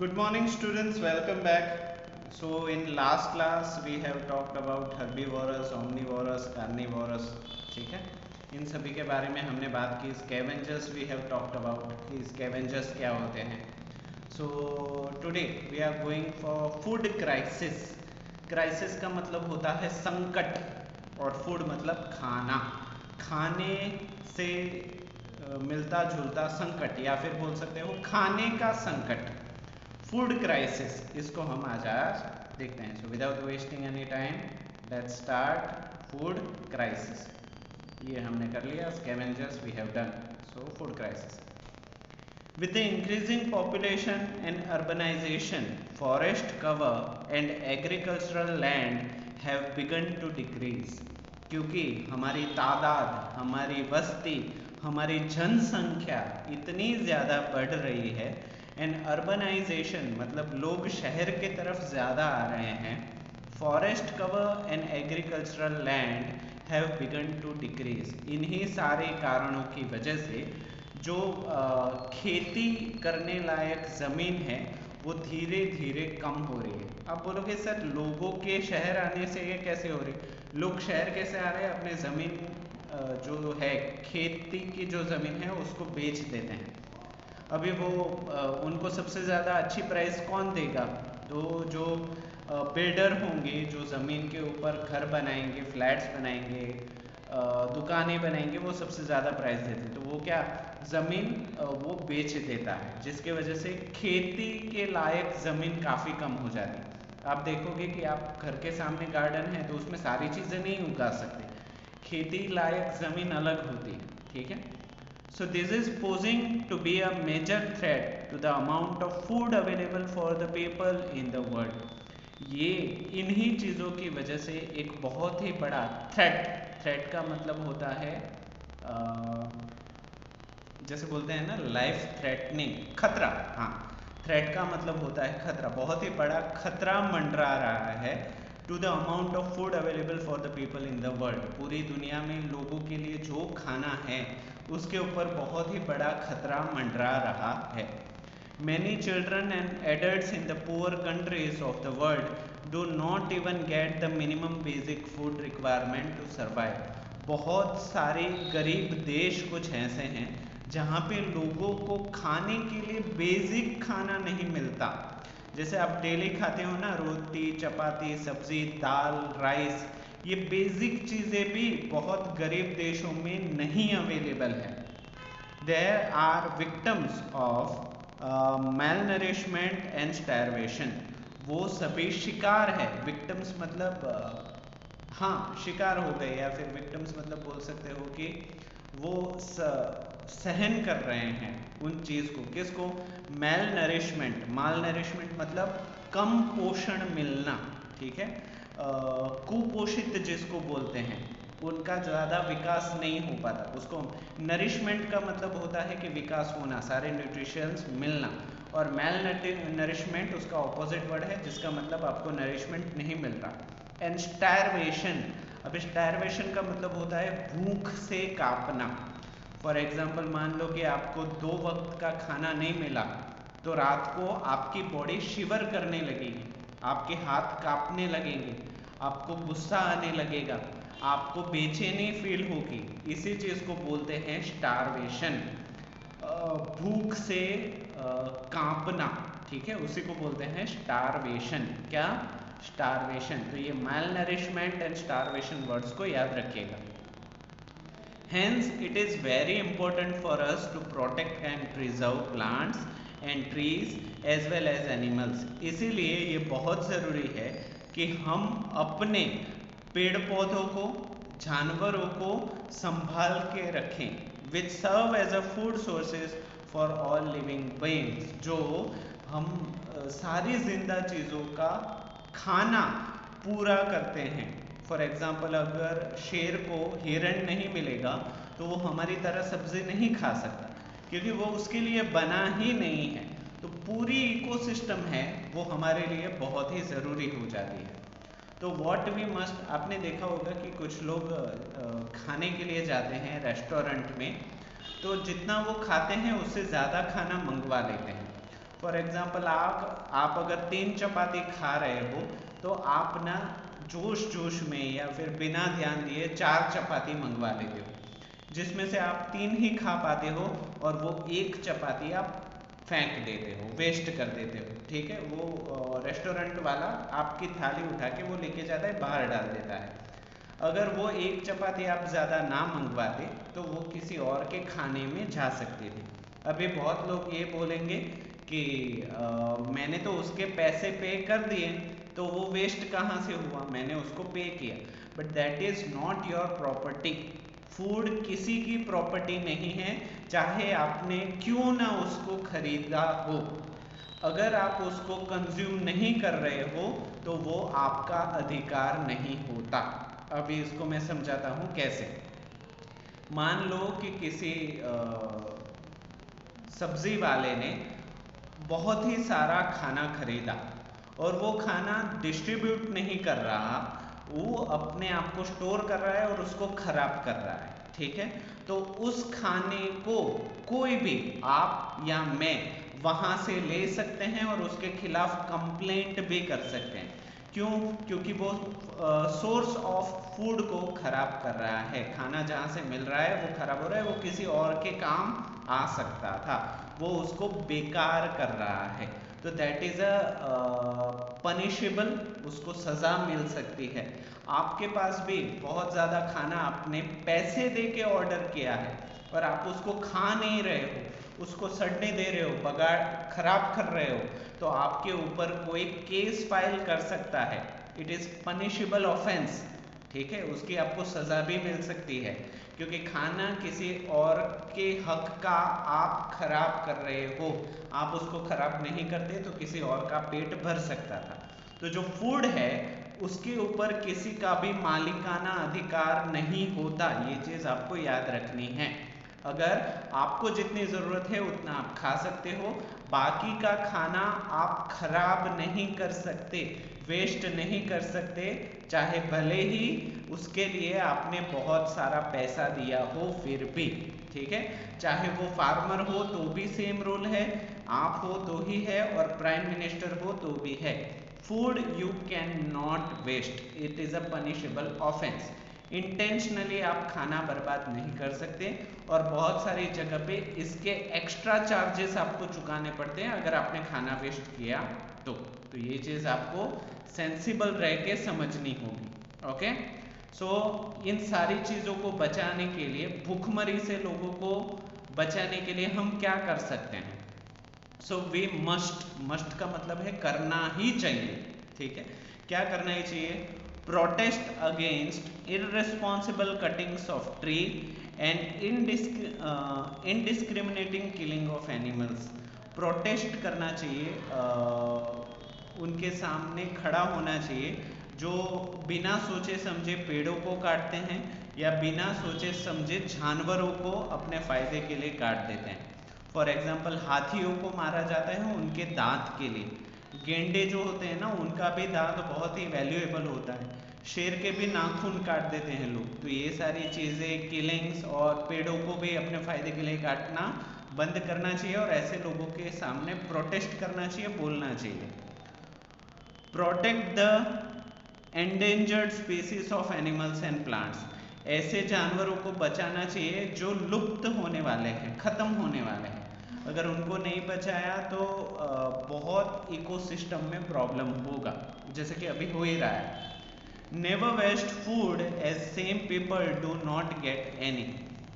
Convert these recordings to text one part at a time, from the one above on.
Good morning students, welcome back. So in last class we have talked about herbivorous, omnivorous, carnivorous, ठीक है. इन सभी के बारे में हमने बात की. Scavengers we have talked about कि scavengers क्या होते हैं. So today we are going for food crisis. Crisis का मतलब होता है संकट और food मतलब खाना. खाने से मिलता जुलता संकट या फिर बोल सकते हो खाने का संकट, फूड क्राइसिस, इसको हम आज देखते हैं. So without wasting any time let's start food crisis. ये हमने कर लिया. Scavengers we have done. So food crisis. With the increasing population and urbanization, forest cover and agricultural land have begun to decrease. क्योंकि हमारी तादाद, हमारी बस्ती, हमारी जनसंख्या इतनी ज़्यादा बढ़ रही है एंड अर्बनाइजेशन मतलब लोग शहर के तरफ ज़्यादा आ रहे हैं. Forest cover and agricultural land have begun to decrease. इन्हीं सारे कारणों की वजह से जो खेती करने लायक ज़मीन है वो धीरे धीरे कम हो रही है. आप बोलोगे सर लोगों के शहर आने से ये कैसे हो रही है? लोग शहर कैसे आ रहे हैं? अपने ज़मीन जो है खेती की जो ज़मीन है उसको बेच देते हैं. अभी वो उनको सबसे ज़्यादा अच्छी प्राइस कौन देगा? तो जो बिल्डर होंगे जो ज़मीन के ऊपर घर बनाएंगे, फ्लैट्स बनाएंगे, दुकानें बनाएंगे, वो सबसे ज़्यादा प्राइस देते हैं. तो वो क्या ज़मीन वो बेच देता है, जिसके वजह से खेती के लायक ज़मीन काफ़ी कम हो जाती है. आप देखोगे कि आप घर के सामने गार्डन है तो उसमें सारी चीज़ें नहीं उगा सकते. खेती लायक ज़मीन अलग होती है. ठीक है. So this is posing to be a major threat to the amount of food available for the people in the world. ये इन्हीं चीज़ों की वजह से एक बहुत ही बड़ा थ्रेट का मतलब होता है जैसे बोलते हैं ना लाइफ थ्रेटनिंग, खतरा. हाँ, थ्रेट का मतलब होता है खतरा. बहुत ही बड़ा खतरा मंडरा रहा है to the amount of food available for the people in the world. पूरी दुनिया में लोगों के लिए जो खाना है उसके ऊपर बहुत ही बड़ा खतरा मंडरा रहा है. Many children and adults in the poor countries of the world do not even get the minimum basic food requirement to survive. बहुत सारे गरीब देश कुछ ऐसे हैं जहाँ पे लोगों को खाने के लिए बेसिक खाना नहीं मिलता. जैसे आप डेली खाते हो ना, रोटी, चपाती, सब्जी, दाल, राइस, ये बेसिक चीज़ें भी बहुत गरीब देशों में नहीं अवेलेबल है. There are victims of malnourishment and starvation. वो सभी शिकार है. विक्टिम्स मतलब हाँ शिकार हो गए, या फिर विक्टिम्स मतलब बोल सकते हो कि वो सहन कर रहे हैं उन चीज़ को. किसको? Mail nourishment. माल नरिशमेंट मतलब कम पोषण मिलना. ठीक है. कुपोषित जिसको बोलते हैं, उनका ज़्यादा विकास नहीं हो पाता. उसको नरिशमेंट का मतलब होता है कि विकास होना, सारे न्यूट्रिशंस मिलना. और मेल नरिशमेंट उसका ऑपोजिट वर्ड है जिसका मतलब आपको नरिशमेंट नहीं मिल रहा. And starvation. अब स्टारवेशन का मतलब होता है भूख से कांपना. फॉर एग्जाम्पल मान लो कि आपको 2 वक्त का खाना नहीं मिला तो रात को आपकी बॉडी शिवर करने लगेगी, आपके हाथ कांपने लगेंगे, आपको गुस्सा आने लगेगा, आपको बेचैनी फील होगी. इसी चीज़ को बोलते हैं स्टारवेशन. भूख से कांपना. ठीक है, उसी को बोलते हैं स्टारवेशन. क्या? स्टारवेशन. तो ये malnourishment and starvation words को याद रखिएगा. Hence, it is very important for us to protect and preserve plants and trees as well as animals. इसीलिए ये बहुत ज़रूरी है कि हम अपने पेड़ पौधों को, जानवरों को संभाल के रखें. which serve as a food sources for all living beings. जो हम सारी जिंदा चीज़ों का खाना पूरा करते हैं. फॉर एग्जाम्पल अगर शेर को हिरण नहीं मिलेगा तो वो हमारी तरह सब्जी नहीं खा सकता, क्योंकि वो उसके लिए बना ही नहीं है. तो पूरी इकोसिस्टम है वो हमारे लिए बहुत ही ज़रूरी हो जाती है. तो व्हाट वी मस्ट, आपने देखा होगा कि कुछ लोग खाने के लिए जाते हैं रेस्टोरेंट में, तो जितना वो खाते हैं उससे ज़्यादा खाना मंगवा लेते हैं. फॉर एग्जाम्पल आप अगर 3 चपाती खा रहे हो तो आप ना जोश जोश में या फिर बिना ध्यान दिए 4 चपाती मंगवा लेते हो, जिसमें से आप 3 ही खा पाते हो और वो 1 चपाती आप फेंक देते हो, वेस्ट कर देते हो। ठीक है, वो रेस्टोरेंट वाला आपकी थाली उठा के वो लेके जाता है, बाहर डाल देता है। अगर वो 1 चपाती आप ज़्यादा ना मंगवाते तो वो किसी और के खाने में जा सकती थी। अभी बहुत लोग ये बोलेंगे कि मैंने तो उसके पैसे पे कर दिए तो वो वेस्ट कहाँ से हुआ, मैंने उसको पे किया। But that is not your property. Food किसी की प्रॉपर्टी नहीं है, चाहे आपने क्यों ना उसको खरीदा हो। अगर आप उसको कंज्यूम नहीं कर रहे हो तो वो आपका अधिकार नहीं होता। अभी इसको मैं समझाता हूँ कैसे। मान लो कि किसी सब्जी वाले ने बहुत ही सारा खाना खरीदा और वो खाना डिस्ट्रीब्यूट नहीं कर रहा, वो अपने आप को स्टोर कर रहा है और उसको खराब कर रहा है। ठीक है, तो उस खाने को कोई भी, आप या मैं, वहां से ले सकते हैं और उसके खिलाफ कंप्लेंट भी कर सकते हैं। क्यों? क्योंकि वो सोर्स ऑफ फूड को खराब कर रहा है। खाना जहाँ से मिल रहा है वो खराब हो रहा है, वो किसी और के काम आ सकता था, वो उसको बेकार कर रहा है। तो दैट इज अ पनिशेबल, उसको सजा मिल सकती है। आपके पास भी बहुत ज़्यादा खाना आपने पैसे दे के ऑर्डर किया है और आप उसको खा नहीं रहे हो, उसको सड़ने दे रहे हो, बगाड़ खराब कर रहे हो, तो आपके ऊपर कोई केस फाइल कर सकता है। It is punishable offence. ठीक है, उसकी आपको सज़ा भी मिल सकती है, क्योंकि खाना किसी और के हक का आप खराब कर रहे हो। आप उसको खराब नहीं करते तो किसी और का पेट भर सकता था। तो जो फूड है उसके ऊपर किसी का भी मालिकाना अधिकार नहीं होता, ये चीज़ आपको याद रखनी है। अगर आपको जितनी ज़रूरत है उतना आप खा सकते हो, बाकी का खाना आप खराब नहीं कर सकते, वेस्ट नहीं कर सकते, चाहे भले ही उसके लिए आपने बहुत सारा पैसा दिया हो फिर भी। ठीक है, चाहे वो फार्मर हो तो भी सेम रूल है, आप हो तो ही है, और प्राइम मिनिस्टर हो तो भी है। Food you can not waste, it is a punishable offence. Intentionally आप खाना बर्बाद नहीं कर सकते और बहुत सारी जगह पे इसके एक्स्ट्रा चार्जेस आपको चुकाने पड़ते हैं अगर आपने खाना वेस्ट किया तो ये चीज़ आपको सेंसिबल रह के समझनी होगी। ओके, सो इन सारी चीज़ों को बचाने के लिए, भूखमरी से लोगों को बचाने के लिए हम क्या कर सकते हैं? सो वी मस्ट का मतलब है करना ही चाहिए। ठीक है, क्या करना ही चाहिए? Protest against irresponsible cuttings of tree and indiscriminating killing of animals. Protest करना चाहिए, उनके सामने खड़ा होना चाहिए जो बिना सोचे समझे पेड़ों को काटते हैं या बिना सोचे समझे जानवरों को अपने फायदे के लिए काट देते हैं। फॉर एग्जाम्पल हाथियों को मारा जाता है उनके दांत के लिए, गेंडे जो होते हैं ना उनका भी दांत बहुत ही वैल्यूएबल होता है, शेर के भी नाखून काट देते हैं लोग। तो ये सारी चीज़ें, किलिंग्स और पेड़ों को भी अपने फायदे के लिए काटना बंद करना चाहिए और ऐसे लोगों के सामने प्रोटेस्ट करना चाहिए, बोलना चाहिए। Protect the endangered species of animals and plants. ऐसे जानवरों को बचाना चाहिए जो लुप्त होने वाले हैं, खत्म होने वाले हैं। अगर उनको नहीं बचाया तो बहुत इकोसिस्टम में प्रॉब्लम होगा, जैसे कि अभी हो ही रहा है। Never waste food as same people do not get any.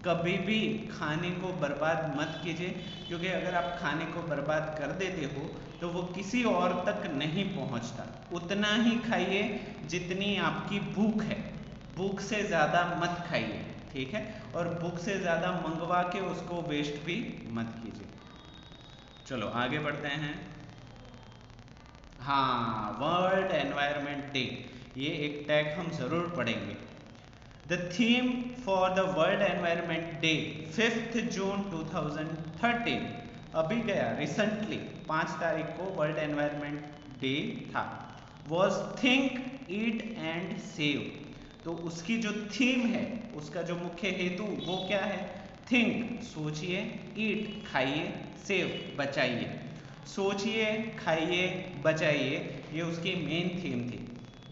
कभी भी खाने को बर्बाद मत कीजिए, क्योंकि अगर आप खाने को बर्बाद कर देते हो तो वो किसी और तक नहीं पहुंचता। उतना ही खाइए जितनी आपकी भूख है, भूख से ज़्यादा मत खाइए। ठीक है, और भूख से ज़्यादा मंगवा के उसको वेस्ट भी मत कीजिए। चलो आगे बढ़ते हैं। हाँ, वर्ल्ड एनवायरनमेंट डे, ये एक टैग हम ज़रूर पढ़ेंगे। The theme for the world environment day 5 जून 2013, अभी गया रिसेंटली 5 तारीख को वर्ल्ड एनवायरनमेंट डे था, was think, eat and save. तो उसकी जो थीम है, उसका जो मुख्य हेतु वो क्या है? थिंक, सोचिए, ईट, खाइए, सेव, बचाइए। सोचिए, खाइए, बचाइए, ये उसकी मेन थीम थी।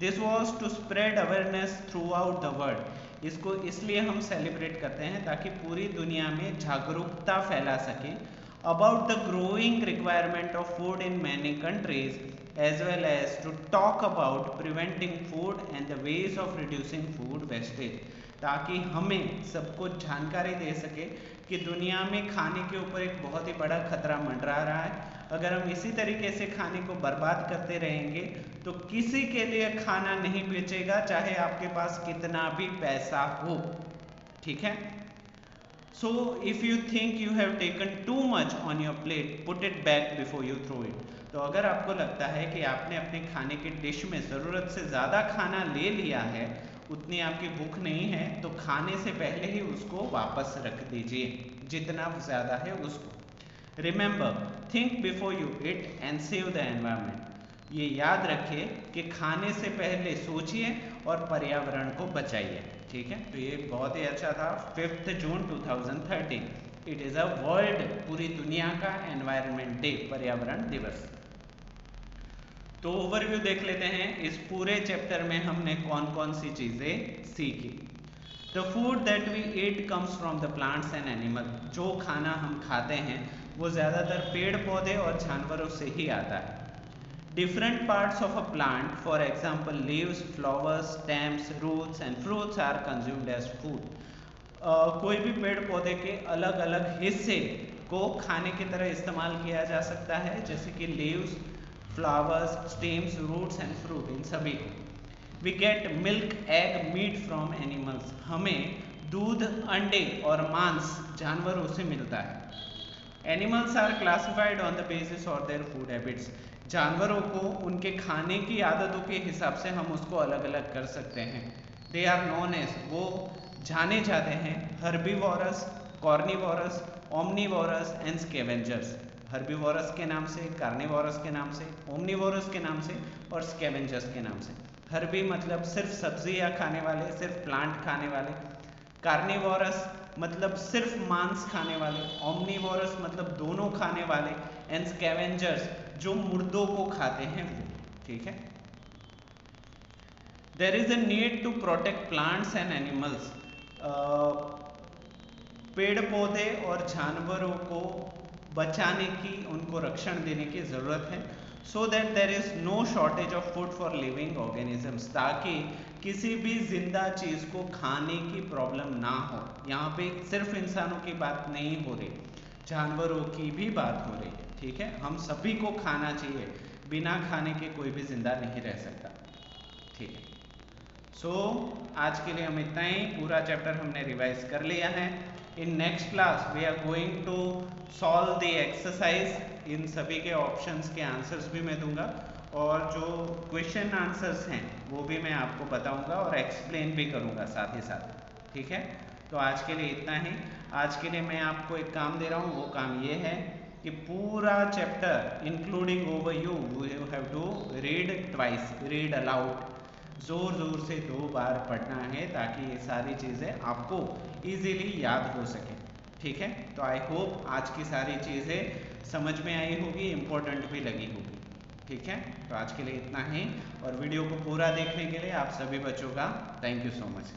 This was to spread awareness throughout the world. इसको इसलिए हम सेलिब्रेट करते हैं ताकि पूरी दुनिया में जागरूकता फैला सके about the growing requirement of food in many countries, as well as to talk about preventing food and the ways of reducing food wastage, ताकि हमें सबको जानकारी दे सके कि दुनिया में खाने के ऊपर एक बहुत ही बड़ा खतरा मंडरा रहा है। अगर हम इसी तरीके से खाने को बर्बाद करते रहेंगे तो किसी के लिए खाना नहीं बचेगा, चाहे आपके पास कितना भी पैसा हो। ठीक है। So if you think you have taken too much on your plate, put it back before you throw it. तो अगर आपको लगता है कि आपने अपने खाने की डिश में ज़रूरत से ज़्यादा खाना ले लिया है, उतनी आपकी भूख नहीं है, तो खाने से पहले ही उसको वापस रख दीजिए, जितना ज़्यादा है उसको। Remember, think before you eat and save the environment. ये याद रखिए कि खाने से पहले सोचिए और पर्यावरण को बचाइए। ठीक है, तो ये बहुत ही अच्छा था। 5 जून 2013 इट इज़ अ वर्ल्ड, पूरी दुनिया का एनवायरनमेंट डे, पर्यावरण दिवस। तो ओवरव्यू देख लेते हैं, इस पूरे चैप्टर में हमने कौन कौन सी चीज़ें सीखी। The food that we eat comes from the plants and animal. जो खाना हम खाते हैं वो ज़्यादातर पेड़ पौधे और जानवरों से ही आता है। Different parts of a plant, for example leaves, flowers, stems, roots and fruits are consumed as food. कोई भी पेड़ पौधे के अलग अलग हिस्से को खाने की तरह इस्तेमाल किया जा सकता है, जैसे कि leaves, flowers, stems, roots and fruit, इन सभी को। We get milk, egg, meat from animals. हमें दूध, अंडे और मांस जानवरों से मिलता है। Animals are classified on the basis of their food habits. जानवरों को उनके खाने की आदतों के हिसाब से हम उसको अलग अलग कर सकते हैं। दे आर नोन एज, वो जाने जाते हैं herbivorous, carnivorous, omnivorous and scavengers. Herbivorous के नाम से, कार्निवोरस के नाम से, ओमनीवोरस के नाम से और स्कैवेंजर्स के नाम से। हर्बी मतलब सिर्फ सब्जियां खाने वाले, सिर्फ प्लांट खाने वाले। कार्निवोरस मतलब सिर्फ मांस खाने वाले। ओमनीवोरस मतलब दोनों खाने वाले। एंड स्कैवेंजर्स जो मुर्दों को खाते हैं वो। ठीक है। There is a need to protect plants and animals. पेड़ पौधे और जानवरों को बचाने की, उनको रक्षण देने की ज़रूरत है, so that there is no shortage of food for living organisms, ताकि किसी भी जिंदा चीज़ को खाने की प्रॉब्लम ना हो। यहाँ पे सिर्फ इंसानों की बात नहीं हो रही, जानवरों की भी बात हो रही है। ठीक है, हम सभी को खाना चाहिए, बिना खाने के कोई भी जिंदा नहीं रह सकता। ठीक है। सो आज के लिए हम इतना ही, पूरा चैप्टर हमने रिवाइज कर लिया है। In next class we are going to solve the exercise. इन सभी के ऑप्शंस के आंसर्स भी मैं दूंगा और जो क्वेश्चन आंसर्स हैं वो भी मैं आपको बताऊंगा और एक्सप्लेन भी करूंगा साथ ही साथ। ठीक है, तो आज के लिए इतना ही। आज के लिए मैं आपको एक काम दे रहा हूँ, वो काम ये है कि पूरा chapter including overview you have to read twice, read aloud. जोर जोर से 2 बार पढ़ना है ताकि ये सारी चीज़ें आपको इजीली याद हो सके। ठीक है, तो आई होप आज की सारी चीज़ें समझ में आई होगी, इम्पोर्टेंट भी लगी होगी। ठीक है, तो आज के लिए इतना ही और वीडियो को पूरा देखने के लिए आप सभी बच्चों का थैंक यू सो मच।